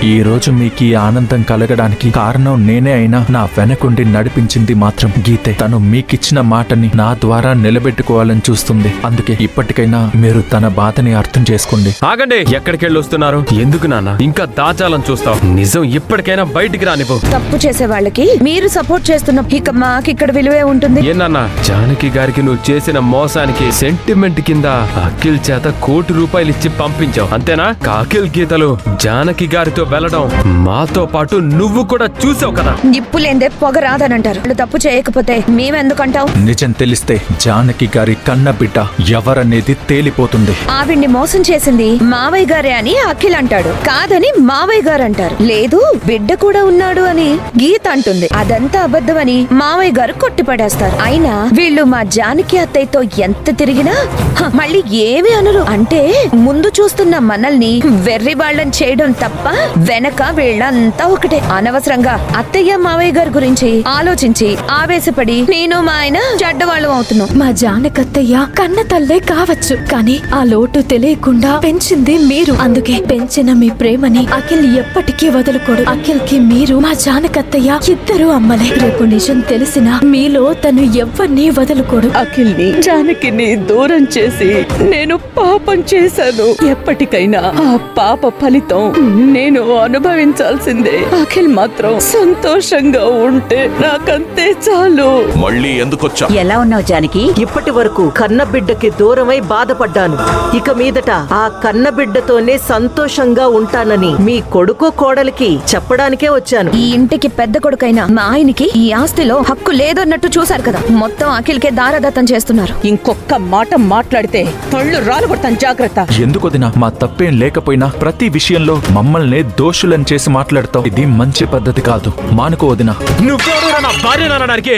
ఈ రోజు మీకు ఈ ఆనందం కలగడానికి కారణం నేనే అయినా నా వెనకుండి నడిపించింది మాత్రం గీతే. తను మీకిచ్చిన మాటని నా ద్వారా నిలబెట్టుకోవాలని చూస్తుంది. అందుకే ఇప్పటికైనా మీరు తన బాధని అర్థం చేసుకోండి. ఆగండి, ఎక్కడికెళ్ళి వస్తున్నారు? ఎందుకు నాన్న ఇంకా దాచాలని చూస్తావు? నిజం ఇప్పటికైనా బయటికి రానివ్వు. తప్పు చేసే వాళ్ళకి మీరు సపోర్ట్ చేస్తున్న ఇక మాకిక్కడ విలువే ఉంటుంది. ఏనన్నా, జానకి గారికి నువ్వు చేసిన మోసానికి సెంటిమెంట్ కింద అఖిల్ చేత ₹1,00,00,000 ఇచ్చి పంపించావు అంతేనా? అఖిల్ గీతలు జానకి గారితో వెళ్ళడం మాతో పాటు నువ్వు కూడా చూసావు కదా. నిప్పులేందే పొగ రాదనంటారు. వాళ్ళు తప్పు చేయకపోతే మేమెందుకంటావు? నిజం తెలిస్తే జానకి గారి కన్న బిడ్డ ఎవరనేది తేలిపోతుంది. ఆవిడ్ని మోసం చేసింది మావయ్య గారే అని అఖిల్ అంటాడు, కాదని మావయ్య గారు అంటారు. లేదు బిడ్డ కూడా ఉన్నాడు అని గీత అంటుంది. అదంతా అబద్ధమని మావయ్య గారు కొట్టిపడేస్తారు. అయినా వీళ్ళు మా జానకి అత్తయ్యతో ఎంత తిరిగినా మళ్ళీ ఏమి అనరు. అంటే ముందు చూస్తున్న మనల్ని వెర్రి వాళ్ళని చేయడం తప్ప వెనక వీళ్ళంతా ఒకటే. అనవసరంగా అత్తయ్య మావయ్య గారి గురించి ఆలోచించి ఆవేశపడి నేను మా ఆయన చెడ్డవాళ్ళం అవుతున్నాం. మా జానకత్తయ్య కన్న తల్లే కావచ్చు, కానీ ఆ లోటు తెలియకుండా పెంచింది మీరు. అందుకే పెంచిన మీ ప్రేమని అఖిల్ ఎప్పటికీ వదులుకోడు. అఖిల్ కి మీరు మా జానకత్తయ్య ఇద్దరు అమ్మలే. రేపు నిజం తెలిసినా మీలో తను ఎవ్వరినీ వదులుకోడు. అఖిల్ ని జానకిని దూరం చేసి నేను పాపం చేశాను. ఎప్పటికైనా ఆ పాప ఫలితం నేను అనుభవించాల్సిందే. అఖిల్ మాత్రం సంతోషంగా ఉంటే నాకంతే చాలు. మళ్ళీ ఎందుకొచ్చా? ఎలా ఉన్నావు జానకి? ఇప్పటి వరకు కన్నబిడ్డకి దూరమై బాధపడ్డాను. ఇక మీదట ఆ కన్నబిడ్డతోనే సంతోషంగా ఉంటానని మీ కొడుకు కోడలికి చెప్పడానికే వచ్చాను. ఈ ఇంటికి పెద్ద కొడుకైనా మా ఆయనకి ఈ ఆస్తిలో హక్కు లేదన్నట్టు చూశారు కదా. మొత్తం అఖిల్కే దారదత్తం చేస్తున్నారు. ఇంకొక్క మాట మాట్లాడితే తొళ్ళు రాలగొడతాను, జాగ్రత్త. ఎందుకు వదినా? మా తప్పేం లేకపోయినా ప్రతి విషయంలో మమ్మల్ని దోషులని చేసి మాట్లాడతావు. ఇది మంచి పద్ధతి కాదు. మానుకో వదినా. నువ్వు భార్య అనడానికి